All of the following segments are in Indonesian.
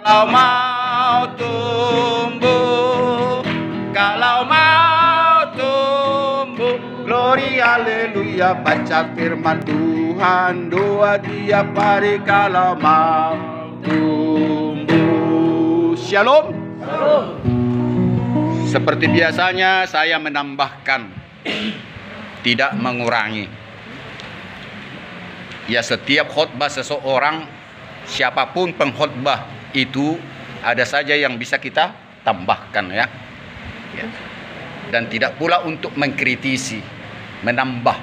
Kalau mau tumbuh, kalau mau tumbuh, glory haleluya, baca firman Tuhan, doa tiap hari kalau mau tumbuh. Shalom. Shalom. Seperti biasanya saya menambahkan, tidak mengurangi. Ya, setiap khotbah seseorang, siapapun pengkhotbah itu ada saja yang bisa kita tambahkan ya. Dan tidak pula untuk mengkritisi, menambah,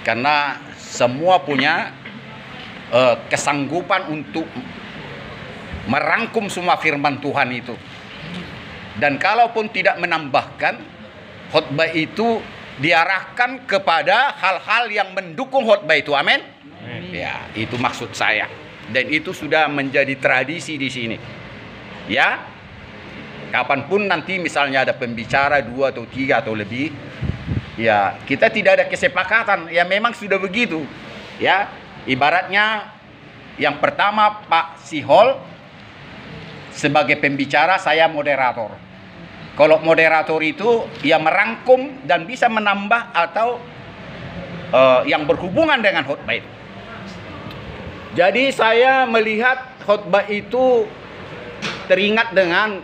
karena semua punya kesanggupan untuk merangkum semua firman Tuhan itu. Dan kalaupun tidak menambahkan, khotbah itu diarahkan kepada hal-hal yang mendukung khotbah itu. Amin. Ya, itu maksud saya. Dan itu sudah menjadi tradisi di sini. Ya, kapanpun nanti misalnya ada pembicara 2 atau 3 atau lebih, ya kita tidak ada kesepakatan, ya memang sudah begitu. Ya, ibaratnya yang pertama Pak Sihol sebagai pembicara, saya moderator. Kalau moderator itu ya merangkum dan bisa menambah atau yang berhubungan dengan khotbah itu. Jadi saya melihat khotbah itu teringat dengan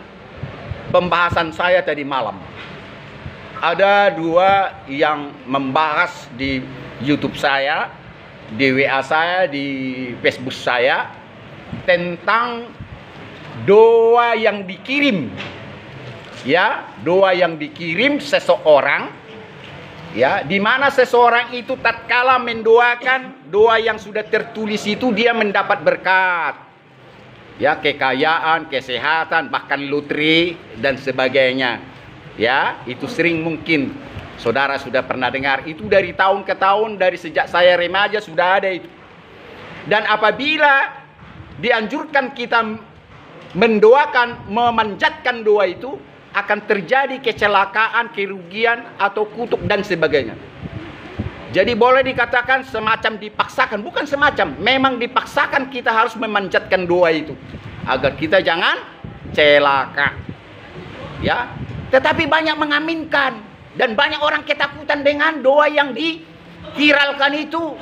pembahasan saya tadi malam. Ada 2 yang membahas di YouTube saya, di WA saya, di Facebook saya, tentang doa yang dikirim. Ya, doa yang dikirim seseorang, ya, di mana seseorang itu tatkala mendoakan doa yang sudah tertulis itu, dia mendapat berkat, ya, kekayaan, kesehatan, bahkan lotre dan sebagainya. Ya, itu sering mungkin saudara sudah pernah dengar itu dari tahun ke tahun, dari sejak saya remaja sudah ada itu. Dan apabila dianjurkan kita mendoakan, memanjatkan doa itu, akan terjadi kecelakaan, kerugian, atau kutuk dan sebagainya. Jadi boleh dikatakan semacam dipaksakan, bukan semacam, memang dipaksakan kita harus memanjatkan doa itu agar kita jangan celaka. Ya, tetapi banyak mengaminkan dan banyak orang ketakutan dengan doa yang diviralkan itu,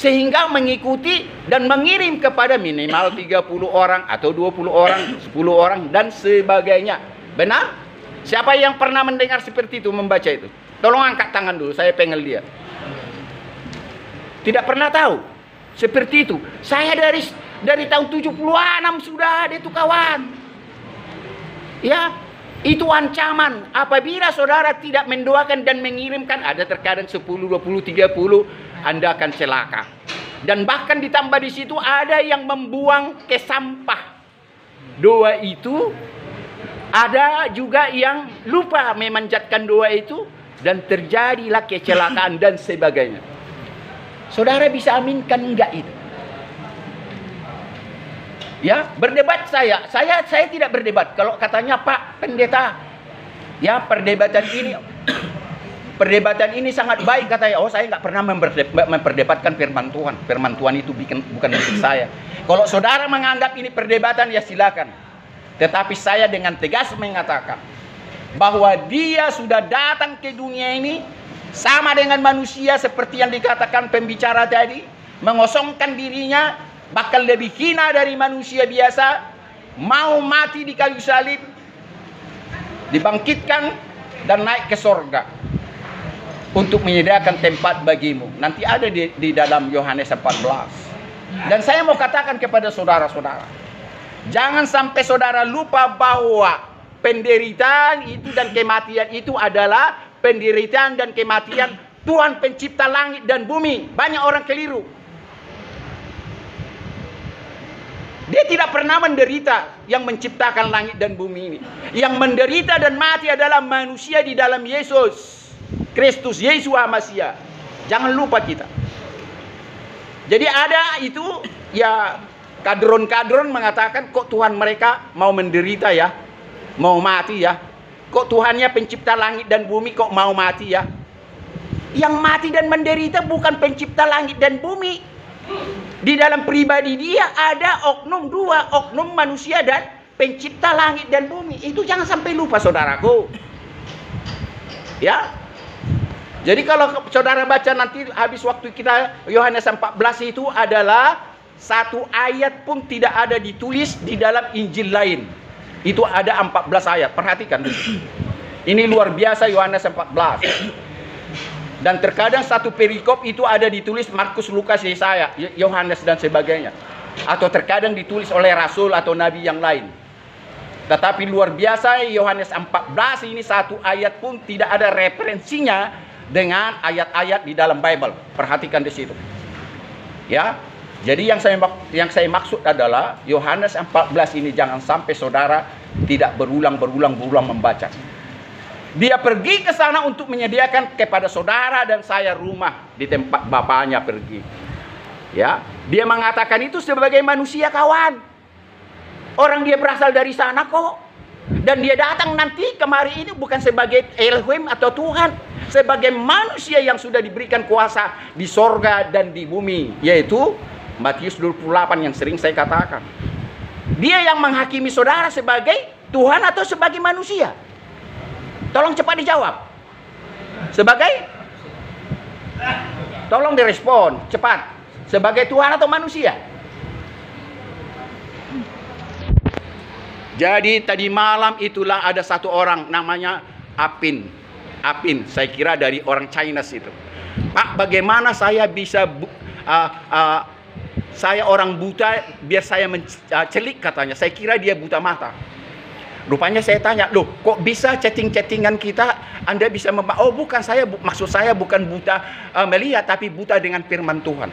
sehingga mengikuti dan mengirim kepada minimal 30 orang atau 20 orang, 10 orang dan sebagainya. Benar? Siapa yang pernah mendengar seperti itu, membaca itu? Tolong angkat tangan dulu, saya pengen lihat. Tidak pernah tahu seperti itu. Saya dari tahun 76 sudah ada itu, kawan. Ya, itu ancaman. Apabila saudara tidak mendoakan dan mengirimkan, ada terkadang 10, 20, 30, Anda akan celaka. Dan bahkan ditambah di situ ada yang membuang ke sampah doa itu. Ada juga yang lupa memanjatkan doa itu dan terjadilah kecelakaan dan sebagainya. Saudara bisa aminkan enggak itu? Ya, berdebat saya tidak berdebat. Kalau katanya Pak Pendeta, ya perdebatan ini sangat baik katanya. Oh, saya nggak pernah memperdebatkan firman Tuhan. Firman Tuhan itu bukan milik saya. Kalau saudara menganggap ini perdebatan, ya silakan. Tetapi saya dengan tegas mengatakan bahwa dia sudah datang ke dunia ini sama dengan manusia, seperti yang dikatakan pembicara tadi, mengosongkan dirinya, bahkan lebih hina dari manusia biasa, mau mati di kayu salib, dibangkitkan dan naik ke sorga untuk menyediakan tempat bagimu. Nanti ada di dalam Yohanes 14. Dan saya mau katakan kepada saudara-saudara, jangan sampai saudara lupa bahwa penderitaan itu dan kematian itu adalah penderitaan dan kematian Tuhan pencipta langit dan bumi. Banyak orang keliru. Dia tidak pernah menderita yang menciptakan langit dan bumi ini. Yang menderita dan mati adalah manusia di dalam Yesus Kristus, Yeshua Mashiach. Jangan lupa kita. Jadi ada itu, ya, kadron-kadron mengatakan, kok Tuhan mereka mau menderita ya, mau mati ya. Kok Tuhannya pencipta langit dan bumi kok mau mati ya. Yang mati dan menderita bukan pencipta langit dan bumi, Di dalam pribadi dia ada oknum dua, oknum manusia dan pencipta langit dan bumi. Itu jangan sampai lupa, saudaraku. Ya. Jadi kalau saudara baca nanti habis waktu kita Yohanes 14 itu adalah satu ayat pun tidak ada ditulis di dalam Injil lain. Itu ada 14 ayat. Perhatikan. Ini luar biasa Yohanes 14. Dan terkadang satu perikop itu ada ditulis Markus, Lukas, Yesaya, Yohanes dan sebagainya. Atau terkadang ditulis oleh rasul atau nabi yang lain. Tetapi luar biasa Yohanes 14 ini satu ayat pun tidak ada referensinya dengan ayat-ayat di dalam Bible. Perhatikan di situ. Ya. Jadi yang saya maksud adalah Yohanes 14 ini jangan sampai saudara tidak berulang membaca. Dia pergi ke sana untuk menyediakan kepada saudara dan saya rumah di tempat bapaknya pergi. Ya, dia mengatakan itu sebagai manusia, kawan. Orang dia berasal dari sana kok. Dan dia datang nanti kemari ini bukan sebagai Elohim atau Tuhan, sebagai manusia yang sudah diberikan kuasa di sorga dan di bumi, yaitu Matius 28 yang sering saya katakan. Dia yang menghakimi saudara sebagai Tuhan atau sebagai manusia? Tolong cepat dijawab. Sebagai? Tolong direspon cepat. Sebagai Tuhan atau manusia? Jadi tadi malam itulah ada satu orang namanya Apin. Apin, saya kira dari orang China itu. Pak, bagaimana saya bisa saya orang buta biar saya mencelik katanya. Saya kira dia buta mata. Rupanya saya tanya, loh kok bisa chatting-chattingan kita Anda bisa oh bukan, maksud saya bukan buta melihat, tapi buta dengan firman Tuhan.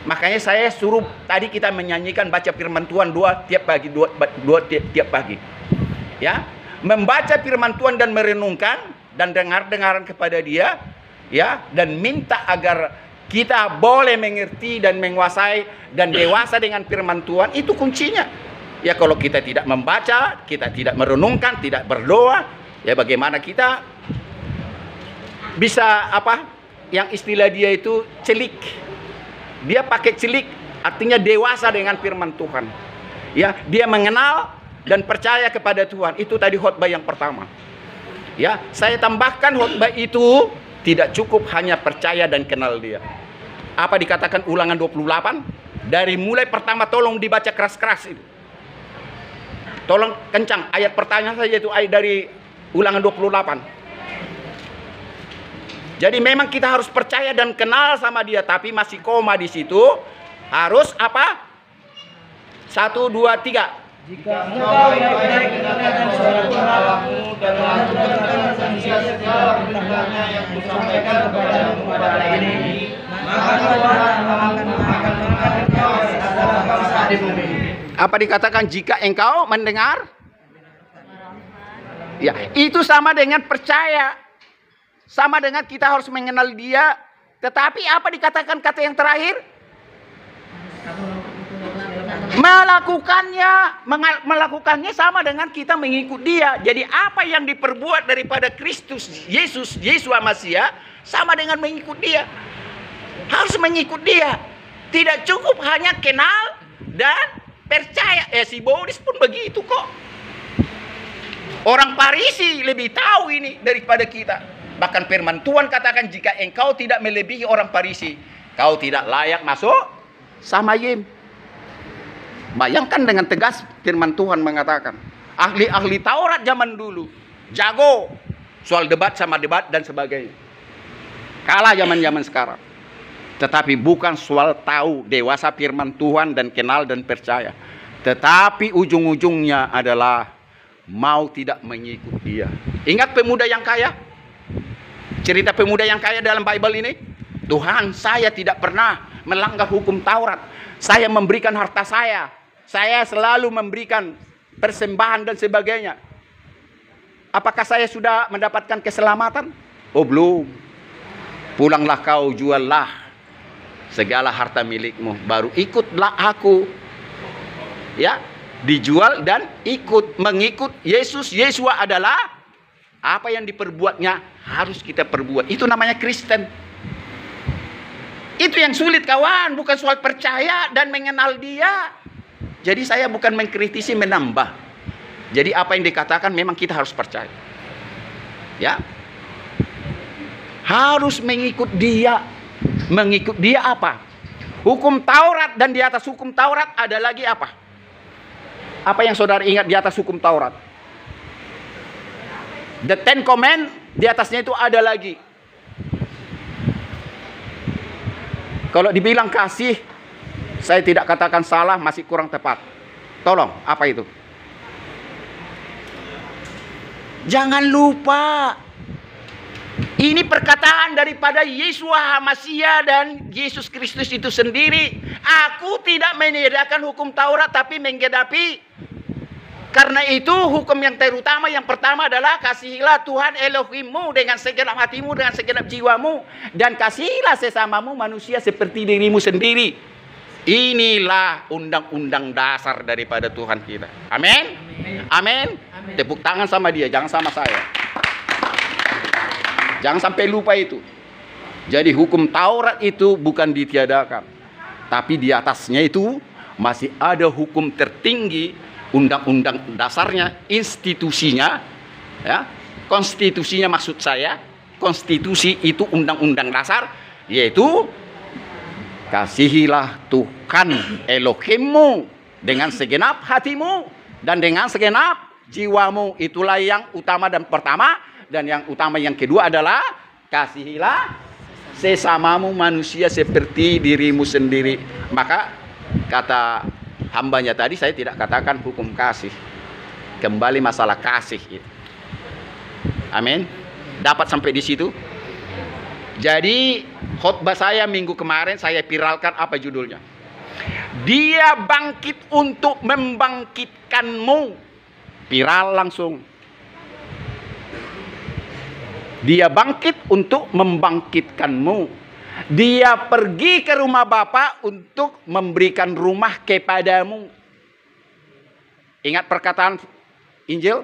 Makanya saya suruh tadi kita menyanyikan baca firman Tuhan dua tiap pagi. Ya, membaca firman Tuhan dan merenungkan dan dengar-dengaran kepada dia, ya, dan minta agar kita boleh mengerti dan menguasai dan dewasa dengan firman Tuhan, itu kuncinya. Ya kalau kita tidak membaca, kita tidak merenungkan, tidak berdoa, ya bagaimana kita bisa yang istilah dia itu celik. Dia pakai celik, artinya dewasa dengan firman Tuhan. Ya, dia mengenal dan percaya kepada Tuhan. Itu tadi khotbah yang pertama. Ya, saya tambahkan khotbah itu tidak cukup hanya percaya dan kenal dia. Apa dikatakan Ulangan 28? Dari mulai pertama tolong dibaca keras-keras itu. Tolong kencang, ayat pertanyaan saja itu ayat dari Ulangan 28. Jadi memang kita harus percaya dan kenal sama dia, tapi masih koma di situ. Harus apa? 1, 2, 3. Jika engkau baik-baik mendengarkan suara Allahmu dan melakukan segala perintahnya yang kusampaikan kepadamu pada hari ini, maka Tuhan akan mengangkat engkau dari antara bangsa di bumi. Apa dikatakan jika engkau mendengar? Ya, itu sama dengan percaya. Sama dengan kita harus mengenal dia. Tetapi apa dikatakan kata yang terakhir? Melakukannya sama dengan kita mengikut dia. Jadi apa yang diperbuat daripada Kristus Yesus Masiah sama dengan mengikut dia. Harus mengikut dia. Tidak cukup hanya kenal dan percaya. Si Boris pun begitu kok. Orang Farisi lebih tahu ini daripada kita. Bahkan firman Tuhan katakan jika engkau tidak melebihi orang Farisi, kau tidak layak masuk Samayim. Bayangkan dengan tegas firman Tuhan mengatakan. Ahli-ahli Taurat zaman dulu jago soal debat sama debat dan sebagainya. Kalah zaman-zaman sekarang. Tetapi bukan soal tahu dewasa firman Tuhan dan kenal dan percaya. Tetapi ujung-ujungnya adalah mau tidak mengikut dia. Ingat pemuda yang kaya? Cerita pemuda yang kaya dalam Bible ini? Tuhan, saya tidak pernah melanggar hukum Taurat. Saya memberikan harta saya. Saya selalu memberikan persembahan dan sebagainya. Apakah saya sudah mendapatkan keselamatan? Oh belum. Pulanglah kau, juallah segala harta milikmu, baru ikutlah aku. Ya, dijual dan ikut, mengikut Yesus. Yesua adalah apa yang diperbuatnya harus kita perbuat. Itu namanya Kristen. Itu yang sulit kawan, bukan soal percaya dan mengenal dia. Jadi saya bukan mengkritisi, menambah. Jadi apa yang dikatakan memang kita harus percaya. Ya. Harus mengikut dia. Mengikut dia apa? Hukum Taurat, dan di atas hukum Taurat ada lagi apa? Apa yang saudara ingat di atas hukum Taurat? The Ten Command, di atasnya itu ada lagi. Kalau dibilang kasih, saya tidak katakan salah, masih kurang tepat. Tolong, apa itu? Jangan lupa, ini perkataan daripada Yeshua HaMashiach dan Yesus Kristus itu sendiri. Aku tidak menyediakan hukum Taurat, tapi menggenapi. Karena itu hukum yang terutama, yang pertama adalah kasihilah Tuhan Elohimmu dengan segenap hatimu, dengan segenap jiwamu, dan kasihilah sesamamu manusia seperti dirimu sendiri. Inilah undang-undang dasar daripada Tuhan kita. Amin. Amin. Tepuk tangan sama dia, jangan sama saya. Jangan sampai lupa itu. Jadi hukum Taurat itu bukan ditiadakan, tapi di atasnya itu masih ada hukum tertinggi, undang-undang dasarnya, institusinya, ya, konstitusinya maksud saya. Konstitusi itu undang-undang dasar, yaitu kasihilah Tuhan Elohimmu dengan segenap hatimu dan dengan segenap jiwamu. Itulah yang utama dan pertama. Dan yang utama yang kedua adalah kasihilah sesamamu manusia seperti dirimu sendiri. Maka kata hambanya tadi, saya tidak katakan hukum kasih. Kembali masalah kasih itu. Amin. Dapat sampai di situ. Jadi khotbah saya minggu kemarin saya viralkan, apa judulnya? Dia bangkit untuk membangkitkanmu. Viral langsung. Dia bangkit untuk membangkitkanmu. Dia pergi ke rumah Bapa untuk memberikan rumah kepadamu. Ingat perkataan Injil?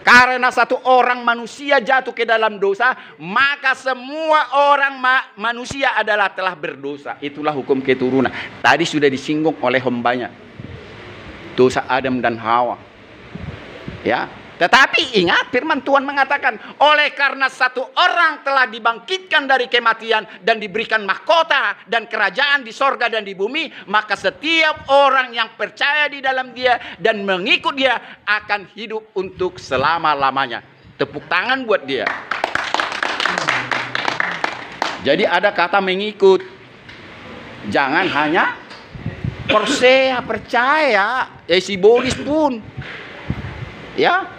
Karena satu orang manusia jatuh ke dalam dosa, maka semua orang manusia adalah telah berdosa. Itulah hukum keturunan. Tadi sudah disinggung oleh hambanya. Dosa Adam dan Hawa. Ya. Tetapi ingat, firman Tuhan mengatakan, oleh karena satu orang telah dibangkitkan dari kematian dan diberikan mahkota dan kerajaan di sorga dan di bumi, maka setiap orang yang percaya di dalam dia dan mengikut dia akan hidup untuk selama-lamanya. Tepuk tangan buat dia. Jadi ada kata mengikut. Jangan hanya percaya, si Boris pun. Ya.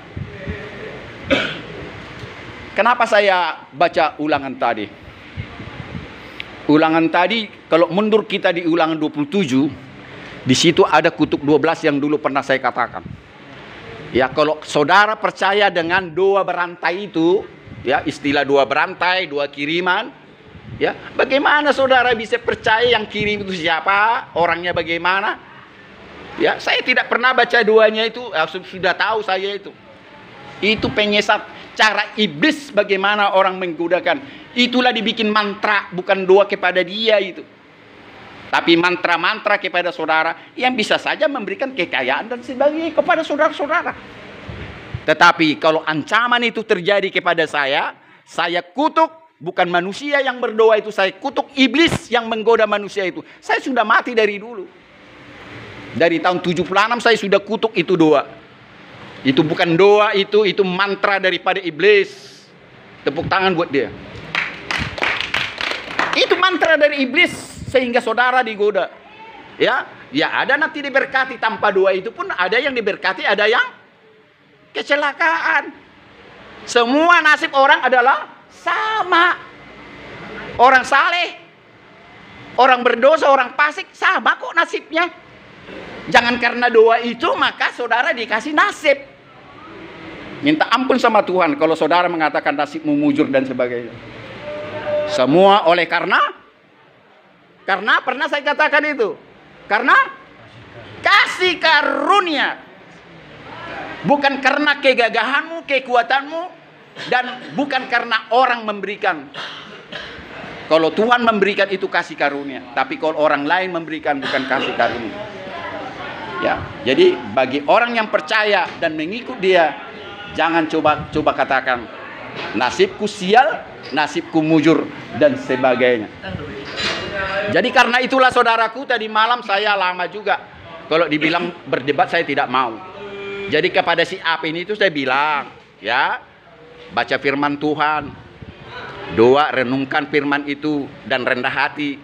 Kenapa saya baca ulangan tadi? Ulangan tadi, kalau mundur kita di ulangan 27, di situ ada kutub 12 yang dulu pernah saya katakan. Ya, kalau saudara percaya dengan doa berantai itu, ya, istilah doa berantai, doa kiriman, ya, bagaimana saudara bisa percaya yang kirim itu siapa, orangnya bagaimana? Ya, saya tidak pernah baca doanya itu, sudah tahu saya itu. Itu penyesat, cara iblis bagaimana orang menggodakan. Itulah dibikin mantra, bukan doa kepada dia itu. Tapi mantra-mantra kepada saudara yang bisa saja memberikan kekayaan dan sebagainya kepada saudara-saudara. Tetapi kalau ancaman itu terjadi kepada saya kutuk bukan manusia yang berdoa itu, saya kutuk iblis yang menggoda manusia itu. Saya sudah mati dari dulu. Dari tahun 76 saya sudah kutuk itu doa. Itu bukan doa, itu mantra daripada iblis. Tepuk tangan buat dia. Itu mantra dari iblis sehingga saudara digoda. Ya, ada nanti diberkati tanpa doa itu pun ada yang diberkati, ada yang kecelakaan. Semua nasib orang adalah sama. Orang saleh, orang berdosa, orang fasik sama kok nasibnya. Jangan karena doa itu maka saudara dikasih nasib. Minta ampun sama Tuhan kalau saudara mengatakan nasibmu mujur dan sebagainya. Semua oleh karena pernah saya katakan itu. Karena kasih karunia. Bukan karena kegagahanmu, kekuatanmu, dan bukan karena orang memberikan. Kalau Tuhan memberikan itu kasih karunia, tapi kalau orang lain memberikan bukan kasih karunia. Ya, jadi bagi orang yang percaya dan mengikut dia, jangan coba katakan nasibku sial, nasibku mujur dan sebagainya. Jadi karena itulah saudaraku, tadi malam saya lama juga kalau dibilang berdebat saya tidak mau. Jadi kepada si Ap ini itu saya bilang, ya, baca firman Tuhan, doa, renungkan firman itu dan rendah hati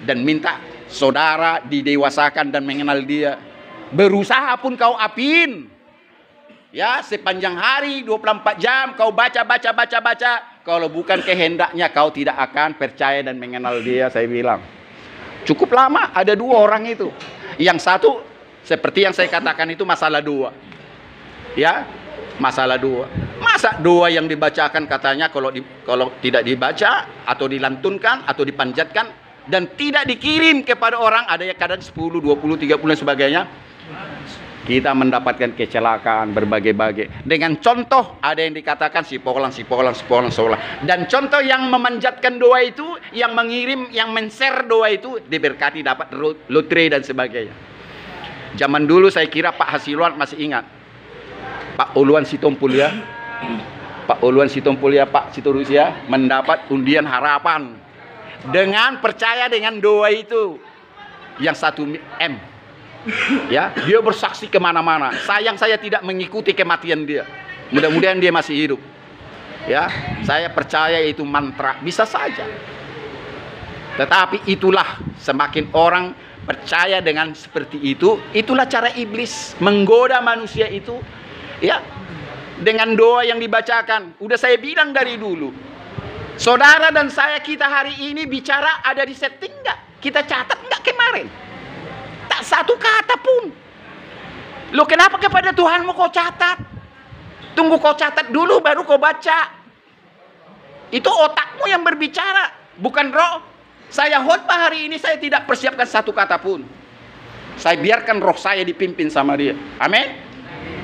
dan minta saudara didewasakan dan mengenal dia. Berusaha pun kau Apin, ya, sepanjang hari 24 jam kau baca. Kalau bukan kehendaknya kau tidak akan percaya dan mengenal dia. Saya bilang cukup lama ada dua orang itu. Yang satu seperti yang saya katakan itu masalah doa, ya, masalah doa. Masa doa yang dibacakan katanya kalau tidak dibaca atau dilantunkan atau dipanjatkan dan tidak dikirim kepada orang, ada yang kadang 10, 20, 30 dan sebagainya, kita mendapatkan kecelakaan berbagai-bagai. Dengan contoh ada yang dikatakan sipolan. Dan contoh yang memanjatkan doa itu, yang mengirim, yang men-share doa itu diberkati dapat lotre dan sebagainya. Zaman dulu saya kira Pak Hasiluan masih ingat. Pak Uluan Sitompul ya, Pak Sitorusia mendapat undian harapan dengan percaya dengan doa itu yang 1 M. Ya, dia bersaksi kemana-mana. Sayang saya tidak mengikuti kematian dia. Mudah-mudahan dia masih hidup. Ya, saya percaya itu mantra, bisa saja. Tetapi itulah, semakin orang percaya dengan seperti itu, itulah cara iblis menggoda manusia itu. Ya, dengan doa yang dibacakan. Udah saya bilang dari dulu. Saudara dan saya, kita hari ini bicara ada di setting nggak? Kita catat nggak kemarin? Tak satu kata pun. Loh, kenapa kepada Tuhanmu kau catat? Tunggu kau catat dulu baru kau baca. Itu otakmu yang berbicara, bukan roh. Saya khotbah hari ini saya tidak persiapkan satu kata pun. Saya biarkan roh saya dipimpin sama dia. Amin.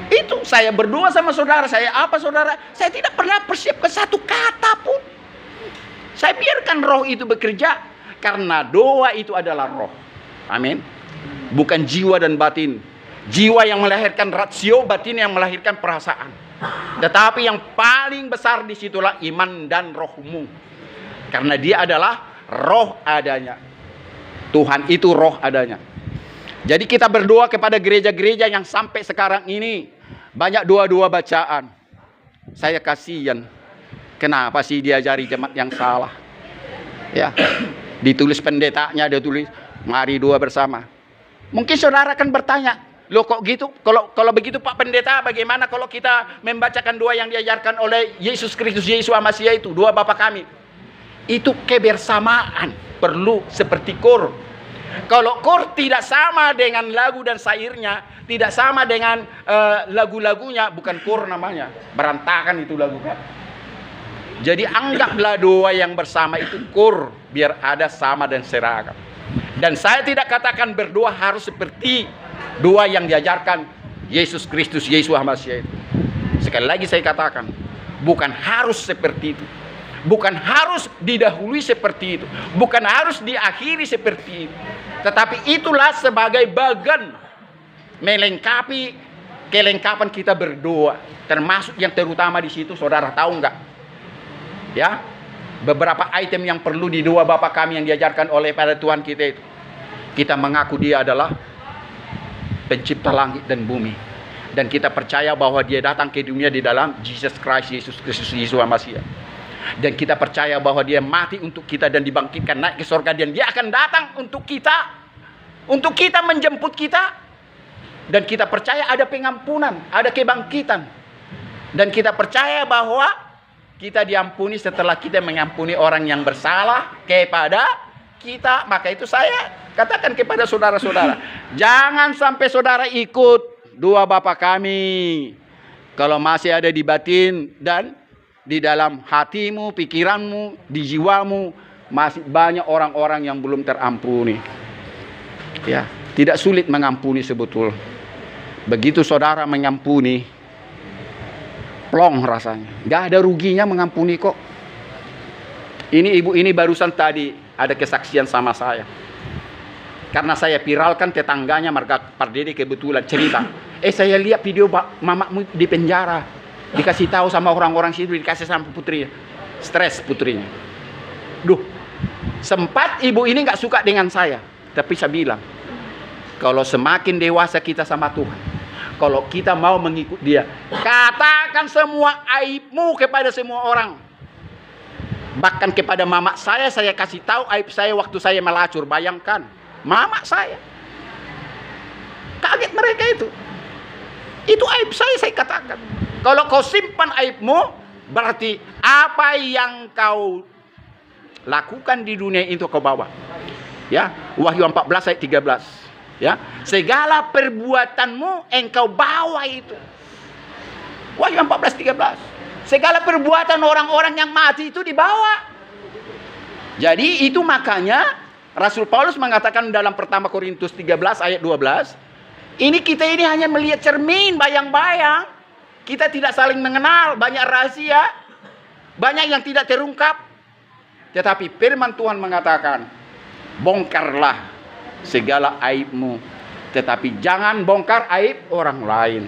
Itu saya berdoa sama saudara, saya apa saudara? Saya tidak pernah persiapkan satu kata pun. Saya biarkan roh itu bekerja, karena doa itu adalah roh. Amin. Bukan jiwa dan batin. Jiwa yang melahirkan rasio, batin yang melahirkan perasaan. Tetapi yang paling besar disitulah iman dan rohmu. Karena dia adalah roh adanya. Tuhan itu roh adanya. Jadi kita berdoa kepada gereja-gereja yang sampai sekarang ini banyak doa-doa bacaan. Saya kasihan. Kenapa sih diajari jemaat yang salah? Ya, ditulis pendetanya, dia tulis mari doa bersama. Mungkin saudara akan bertanya, loh kok gitu? Kalau begitu Pak Pendeta, bagaimana kalau kita membacakan doa yang diajarkan oleh Yesus Kristus, Yesus Masya itu, doa Bapa kami? Itu kebersamaan, perlu seperti kor. Kalau kor tidak sama dengan lagu dan syairnya, tidak sama dengan lagu-lagunya, bukan kor namanya, berantakan itu lagu kan. Jadi anggaplah doa yang bersama itu kor, biar ada sama dan seragam. Dan saya tidak katakan berdoa harus seperti doa yang diajarkan Yesus Kristus, Yesus Masya itu. Sekali lagi saya katakan, bukan harus seperti itu. Bukan harus didahului seperti itu. Bukan harus diakhiri seperti itu. Tetapi itulah sebagai bagian melengkapi kelengkapan kita berdoa. Termasuk yang terutama di situ, saudara tahu nggak? Ya, beberapa item yang perlu di doa Bapa kami yang diajarkan oleh pada Tuhan kita itu. Kita mengaku dia adalah pencipta langit dan bumi. Dan kita percaya bahwa dia datang ke dunia di dalam Jesus Christ, Yesus Kristus, Yesus Masya. Dan kita percaya bahwa dia mati untuk kita dan dibangkitkan naik ke surga. Dan dia akan datang untuk kita. Untuk kita menjemput kita. Dan kita percaya ada pengampunan, ada kebangkitan. Dan kita percaya bahwa kita diampuni setelah kita mengampuni orang yang bersalah kepada kita. Maka itu saya katakan kepada saudara-saudara, jangan sampai saudara ikut doa Bapa kami kalau masih ada di batin dan di dalam hatimu, pikiranmu, di jiwamu masih banyak orang-orang yang belum terampuni. Ya, tidak sulit mengampuni sebetul. Begitu saudara mengampuni, plong rasanya. Gak ada ruginya mengampuni kok. Ini ibu ini barusan tadi ada kesaksian sama saya. Karena saya viralkan, tetangganya marga Pardede kebetulan cerita. Saya lihat video mamamu di penjara. Dikasih tahu sama orang-orang situ, dikasih sama putrinya. Stres putrinya. Duh, sempat ibu ini nggak suka dengan saya. Tapi saya bilang, kalau semakin dewasa kita sama Tuhan, kalau kita mau mengikut Dia, katakan semua aibmu kepada semua orang. Bahkan kepada mama saya kasih tahu aib saya waktu saya melacur. Bayangkan, mama saya. Kaget mereka itu. Itu aib saya katakan. Kalau kau simpan aibmu, berarti apa yang kau lakukan di dunia itu kau bawa. Ya, Wahyu 14 ayat 13. Ya, segala perbuatanmu engkau bawa itu. Wahyu 14:13. Segala perbuatan orang-orang yang mati itu dibawa. Jadi itu makanya Rasul Paulus mengatakan dalam pertama Korintus 13 ayat 12, ini kita ini hanya melihat cermin, bayang-bayang. Kita tidak saling mengenal, banyak rahasia, banyak yang tidak terungkap. Tetapi firman Tuhan mengatakan, bongkarlah segala aibmu, tetapi jangan bongkar aib orang lain.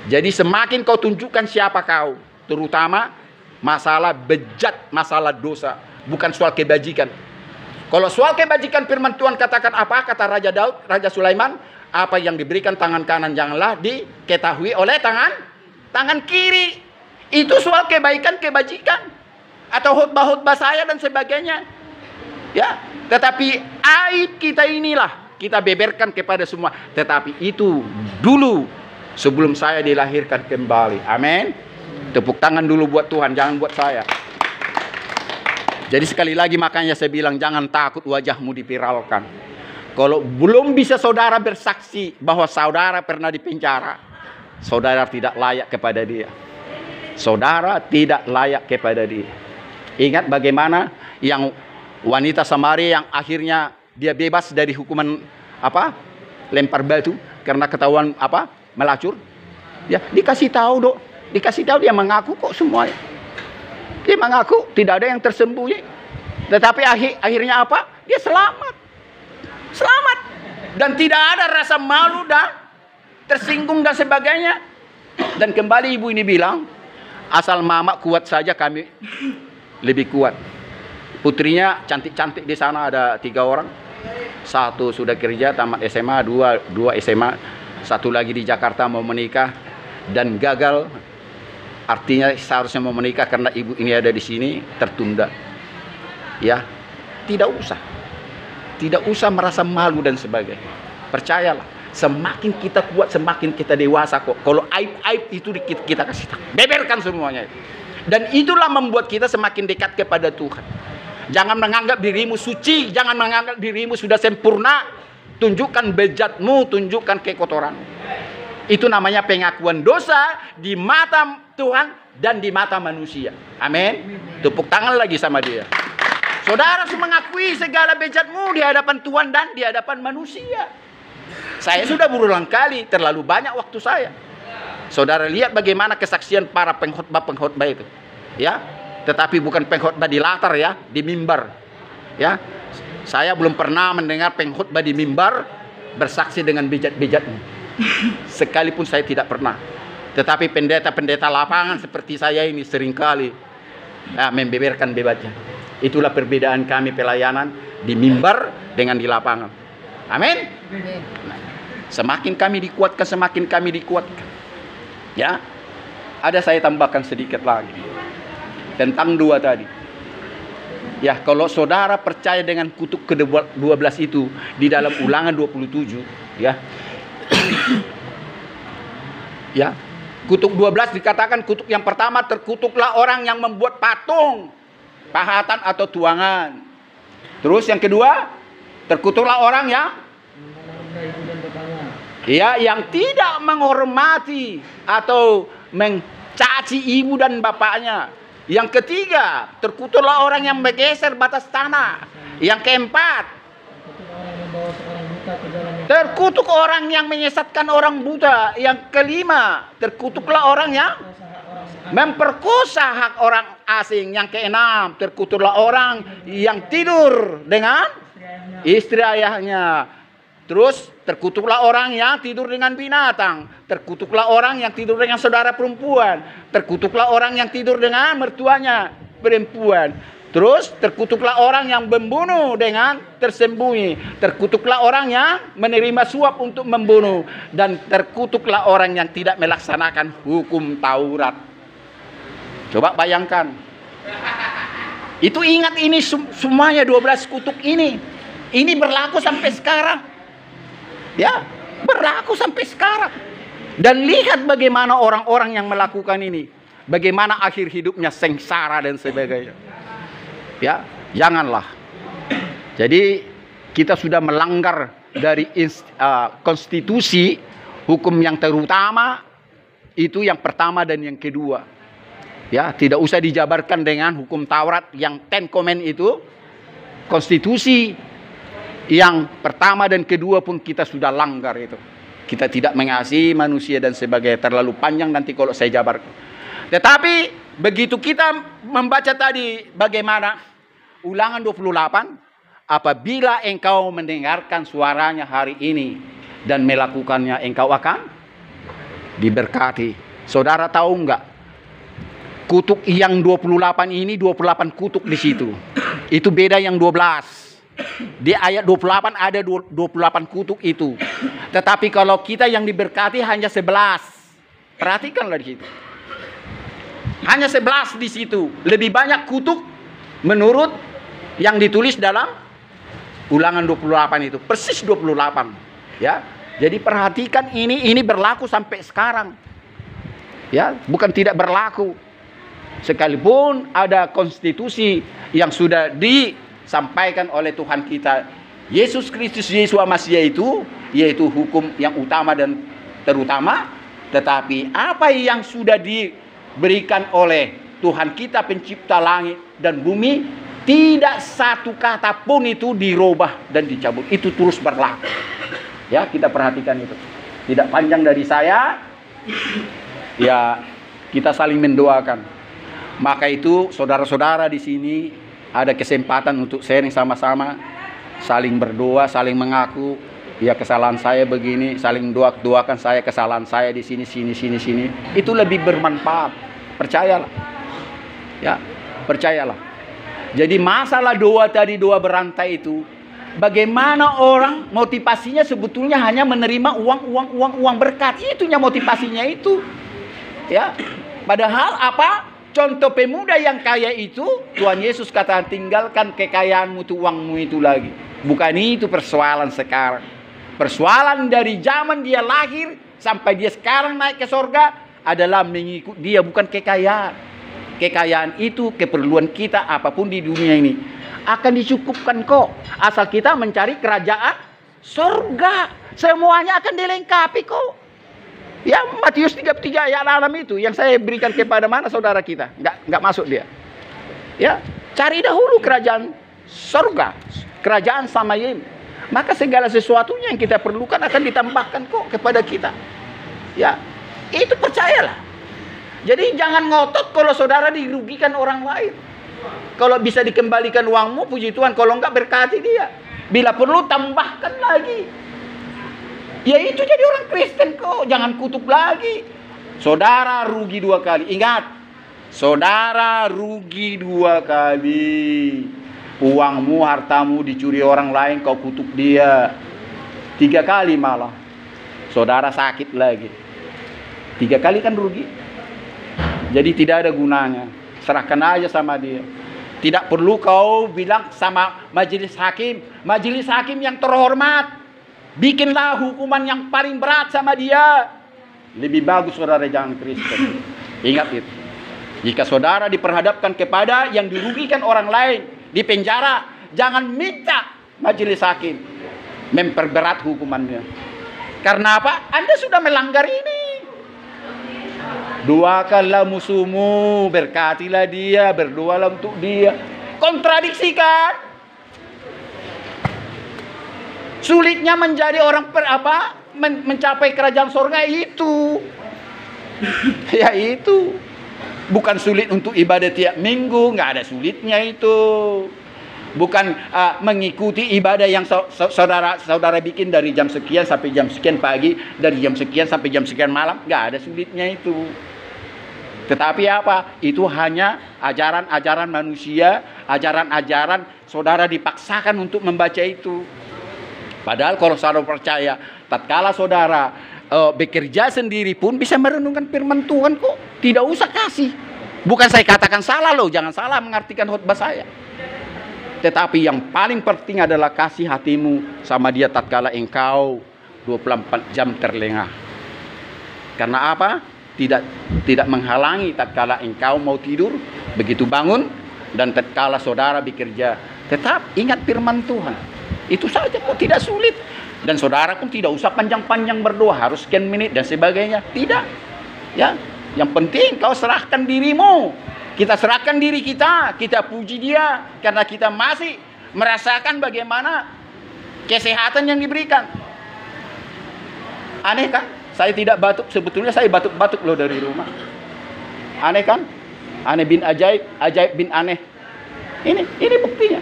Jadi semakin kau tunjukkan siapa kau, terutama masalah bejat, masalah dosa, bukan soal kebajikan. Kalau soal kebajikan, firman Tuhan katakan apa? Kata Raja Daud, Raja Sulaiman, apa yang diberikan tangan kanan janganlah diketahui oleh tangan kiri. Itu soal kebaikan, kebajikan, atau khotbah-khotbah saya dan sebagainya. Ya, tetapi aib kita inilah kita beberkan kepada semua. Tetapi itu dulu sebelum saya dilahirkan kembali. Amin. Tepuk tangan dulu buat Tuhan, jangan buat saya. Jadi sekali lagi makanya saya bilang jangan takut wajahmu dipiralkan. Kalau belum bisa saudara bersaksi bahwa saudara pernah dipenjara, saudara tidak layak kepada Dia. Saudara tidak layak kepada Dia. Ingat bagaimana yang wanita Samaria yang akhirnya dia bebas dari hukuman lempar batu karena ketahuan melacur. Ya, dikasih tahu dok. Dikasih tahu, dia mengaku kok semuanya. Dia mengaku, tidak ada yang tersembunyi. Tetapi akhirnya apa? Dia selamat. Selamat. Dan tidak ada rasa malu dan tersinggung dan sebagainya. Dan kembali ibu ini bilang, asal mama kuat saja kami lebih kuat. Putrinya cantik-cantik di sana ada 3 orang. 1 sudah kerja tamat SMA, 2 SMA, 1 lagi di Jakarta mau menikah dan gagal. Artinya seharusnya mau menikah karena ibu ini ada di sini tertunda. Ya, tidak usah merasa malu dan sebagainya. Percayalah, semakin kita kuat, semakin kita dewasa kok. Kalau aib-aib itu kita kasih tahu, beberkan semuanya. Dan itulah membuat kita semakin dekat kepada Tuhan. Jangan menganggap dirimu suci, jangan menganggap dirimu sudah sempurna. Tunjukkan bejatmu, tunjukkan kekotoranmu. Itu namanya pengakuan dosa di mata Tuhan dan di mata manusia. Amin. Tepuk tangan lagi sama dia. Saudara harus mengakui segala bejatmu di hadapan Tuhan dan di hadapan manusia. Saya sudah berulang kali, terlalu banyak waktu saya. Saudara lihat bagaimana kesaksian para pengkhotbah itu. Ya, tetapi bukan pengkhotbah di latar ya, di mimbar. Ya, saya belum pernah mendengar pengkhotbah di mimbar bersaksi dengan bejat-bejatnya. Sekalipun saya tidak pernah. Tetapi pendeta-pendeta lapangan seperti saya ini seringkali membeberkan bebasnya. Itulah perbedaan kami pelayanan di mimbar dengan di lapangan. Amin. Nah, semakin kami dikuatkan, ya. Ada saya tambahkan sedikit lagi tentang 2 tadi. Ya, kalau saudara percaya dengan kutuk ke-12 itu di dalam Ulangan 27, ya. Ya, kutuk 12 dikatakan kutuk yang pertama, terkutuklah orang yang membuat patung, pahatan atau tuangan. Terus yang kedua, terkutuklah orang yang tidak menghormati atau mencaci ibu dan bapaknya. Yang ketiga, terkutuklah orang yang menggeser batas tanah. Yang keempat, terkutuk orang yang menyesatkan orang buta. Yang kelima, terkutuklah orang yang memperkosa hak orang asing. Yang keenam, terkutuklah orang yang tidur dengan istri ayahnya. Terus terkutuklah orang yang tidur dengan binatang. Terkutuklah orang yang tidur dengan saudara perempuan. Terkutuklah orang yang tidur dengan mertuanya perempuan. Terus terkutuklah orang yang membunuh dengan tersembunyi. Terkutuklah orang yang menerima suap untuk membunuh. Dan terkutuklah orang yang tidak melaksanakan hukum Taurat. Coba bayangkan. Itu ingat ini semuanya 12 kutuk ini. Ini berlaku sampai sekarang. Ya, berlaku sampai sekarang. Dan lihat bagaimana orang-orang yang melakukan ini. Bagaimana akhir hidupnya sengsara dan sebagainya. Ya, janganlah. Jadi kita sudah melanggar dari konstitusi, hukum yang terutama itu yang pertama dan yang kedua. Ya, tidak usah dijabarkan dengan hukum Taurat yang Ten Command itu. Konstitusi yang pertama dan kedua pun kita sudah langgar itu. Kita tidak mengasihi manusia dan sebagainya. Terlalu panjang nanti kalau saya jabarkan. Tetapi begitu kita membaca tadi bagaimana Ulangan 28, apabila engkau mendengarkan suaranya hari ini dan melakukannya, engkau akan diberkati. Saudara tahu enggak? Kutuk yang 28 ini 28 kutuk di situ. Itu beda yang 12. Di ayat 28 ada 28 kutuk itu. Tetapi kalau kita yang diberkati hanya 11. Perhatikanlah di situ. Hanya 11 di situ. Lebih banyak kutuk menurut yang ditulis dalam Ulangan 28 itu. Persis 28. Ya. Jadi perhatikan ini berlaku sampai sekarang. Ya, bukan tidak berlaku. Sekalipun ada konstitusi yang sudah disampaikan oleh Tuhan kita Yesus Kristus Yesus Masias itu, yaitu hukum yang utama dan terutama, tetapi apa yang sudah diberikan oleh Tuhan kita pencipta langit dan bumi, tidak satu kata pun itu dirubah dan dicabut. Itu terus berlaku. Ya, kita perhatikan itu. Tidak panjang dari saya. Ya, kita saling mendoakan. Maka itu saudara-saudara di sini ada kesempatan untuk sharing sama-sama, saling berdoa, saling mengaku, ya kesalahan saya begini, saling doakan saya kesalahan saya di sini. Itu lebih bermanfaat. Percayalah. Ya, percayalah. Jadi masalah doa tadi, doa berantai itu, bagaimana orang motivasinya sebetulnya hanya menerima uang berkat. Itunya motivasinya itu. Ya. Padahal apa? Contoh pemuda yang kaya itu, Tuhan Yesus kata, tinggalkan kekayaanmu itu, uangmu itu lagi. Bukan itu persoalan sekarang. Persoalan dari zaman dia lahir sampai dia sekarang naik ke sorga adalah mengikut dia, bukan kekayaan. Kekayaan itu keperluan kita apapun di dunia ini akan dicukupkan kok, asal kita mencari kerajaan surga. Semuanya akan dilengkapi kok. Ya, Matius 33 ayat 6 itu yang saya berikan kepada mana saudara kita, nggak masuk dia. Ya, cari dahulu kerajaan surga, kerajaan Samayim, maka segala sesuatunya yang kita perlukan akan ditambahkan kok kepada kita. Ya, itu percayalah. Jadi jangan ngotot kalau saudara dirugikan orang lain. Kalau bisa dikembalikan uangmu, puji Tuhan. Kalau enggak, berkati dia. Bila perlu, tambahkan lagi. Ya itu jadi orang Kristen kok. Jangan kutuk lagi. Saudara rugi 2 kali. Ingat. Saudara rugi 2 kali. Uangmu, hartamu dicuri orang lain, kau kutuk dia. 3 kali malah. Saudara sakit lagi. 3 kali kan rugi. Jadi tidak ada gunanya. Serahkan aja sama dia. Tidak perlu kau bilang sama majelis hakim. Majelis hakim yang terhormat, bikinlah hukuman yang paling berat sama dia. Lebih bagus saudara jangan Kristen. Ingat itu. Jika saudara diperhadapkan kepada yang dirugikan orang lain di penjara, jangan minta majelis hakim memperberat hukumannya. Karena apa? Anda sudah melanggar ini. Doakanlah musuhmu, berkatilah dia, berdoalah untuk dia. Kontradiksi kan? Sulitnya menjadi orang mencapai kerajaan surga itu. Ya itu. Bukan sulit untuk ibadah tiap minggu, nggak ada sulitnya itu. Bukan mengikuti ibadah yang saudara bikin dari jam sekian sampai jam sekian pagi, dari jam sekian sampai jam sekian malam, nggak ada sulitnya itu. Tetapi apa? Itu hanya ajaran-ajaran manusia, ajaran-ajaran saudara dipaksakan untuk membaca itu. Padahal kalau saudara percaya, tatkala saudara bekerja sendiri pun bisa merenungkan firman Tuhan kok. Tidak usah kasih. Bukan saya katakan salah loh, jangan salah mengartikan khotbah saya. Tetapi yang paling penting adalah kasih hatimu sama dia tatkala engkau 24 jam terlengah. Karena apa? Tidak menghalangi tatkala engkau mau tidur, begitu bangun, dan tatkala saudara bekerja. Tetap ingat firman Tuhan. Itu saja kok, tidak sulit. Dan saudara pun tidak usah panjang-panjang berdoa, harus sekian menit dan sebagainya. Tidak. Ya, yang penting kau serahkan dirimu. Kita serahkan diri kita puji Dia karena kita masih merasakan bagaimana kesehatan yang diberikan. Aneh kan? Saya tidak batuk, sebetulnya saya batuk-batuk loh dari rumah. Aneh kan? Aneh bin ajaib, ajaib bin aneh. Ini buktinya.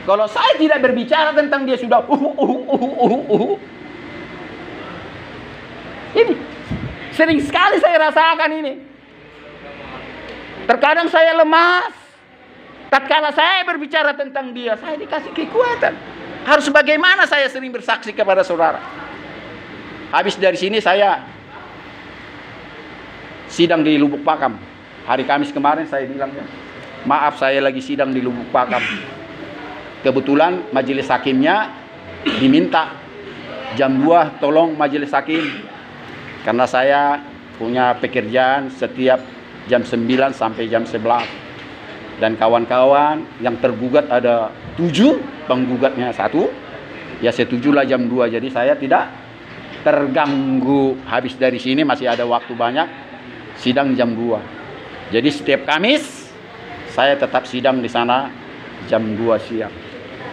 Kalau saya tidak berbicara tentang dia sudah Ini sering sekali saya rasakan ini. Terkadang saya lemas. Tatkala saya berbicara tentang dia, saya dikasih kekuatan. Harus bagaimana saya sering bersaksi kepada saudara. Habis dari sini saya sidang di Lubuk Pakam. Hari Kamis kemarin saya bilang, maaf saya lagi sidang di Lubuk Pakam. Kebetulan majelis hakimnya diminta jam 2 tolong majelis hakim. Karena saya punya pekerjaan setiap jam 9 sampai jam 11. Dan kawan-kawan yang tergugat ada 7, penggugatnya 1. Ya setujulah jam 2, jadi saya tidak terganggu. Habis dari sini masih ada waktu banyak, sidang jam 2. Jadi setiap Kamis saya tetap sidang di sana jam 2 siang.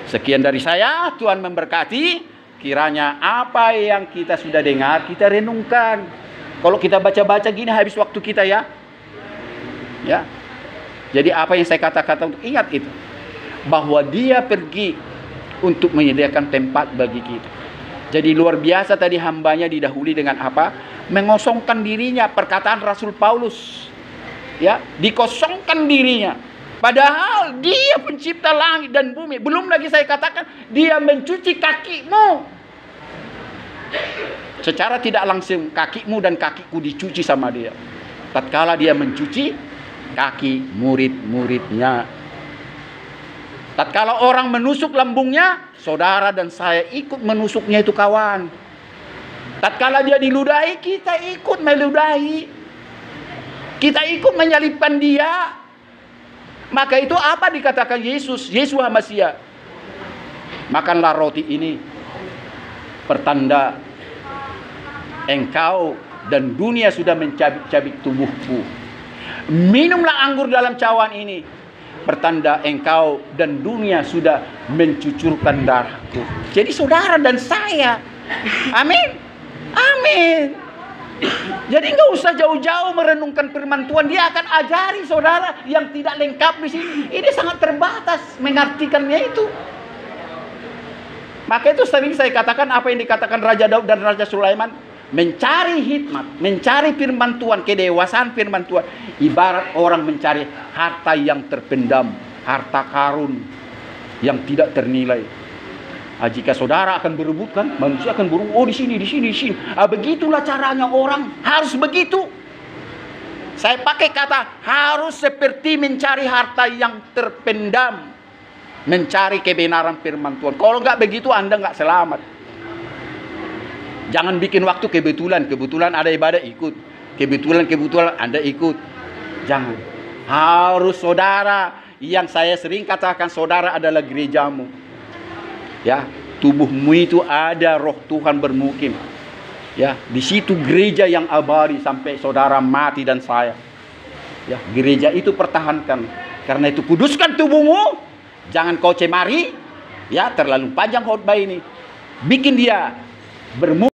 Sekian dari saya, Tuhan memberkati. Kiranya apa yang kita sudah dengar kita renungkan. Kalau kita baca-baca gini habis waktu kita ya. Ya. Jadi apa yang saya katakan, ingat itu. Bahwa Dia pergi untuk menyediakan tempat bagi kita. Jadi luar biasa tadi hambanya didahului dengan apa? Mengosongkan dirinya, perkataan Rasul Paulus. Ya, dikosongkan dirinya. Padahal Dia pencipta langit dan bumi. Belum lagi saya katakan Dia mencuci kakimu. Secara tidak langsung kakimu dan kakiku dicuci sama Dia. Tatkala Dia mencuci kaki murid-muridnya. Tatkala orang menusuk lambungnya, saudara dan saya ikut menusuknya itu kawan. Tatkala Dia diludahi, kita ikut meludahi. Kita ikut menyalibkan Dia. Maka itu apa dikatakan Yesus? Yeshua Mashiach. Makanlah roti ini, pertanda engkau dan dunia sudah mencabik-cabik tubuhku. Minumlah anggur dalam cawan ini, pertanda engkau dan dunia sudah mencucurkan darahku. Jadi saudara dan saya. Amin. Amin. Jadi nggak usah jauh-jauh merenungkan firman Tuhan. Dia akan ajari saudara yang tidak lengkap di sini. Ini sangat terbatas mengartikannya itu. Maka itu sering saya katakan apa yang dikatakan Raja Daud dan Raja Sulaiman. Mencari hikmat, mencari firman Tuhan, kedewasaan firman Tuhan. Ibarat orang mencari harta yang terpendam, harta karun yang tidak ternilai. Jika saudara akan berebut kan, manusia akan berebut, oh di sini. Begitulah caranya orang, harus begitu. Saya pakai kata harus seperti mencari harta yang terpendam, mencari kebenaran firman Tuhan. Kalau nggak begitu Anda nggak selamat. Jangan bikin waktu kebetulan ada ibadah ikut, kebetulan Anda ikut. Jangan. Harus saudara, yang saya sering katakan saudara adalah gerejamu. Ya, tubuhmu itu ada roh Tuhan bermukim. Ya, di situ gereja yang abadi sampai saudara mati dan saya. Ya, gereja itu pertahankan. Karena itu kuduskan tubuhmu, jangan kau cemari. Ya, terlalu panjang khotbah ini. Bikin dia bermukim.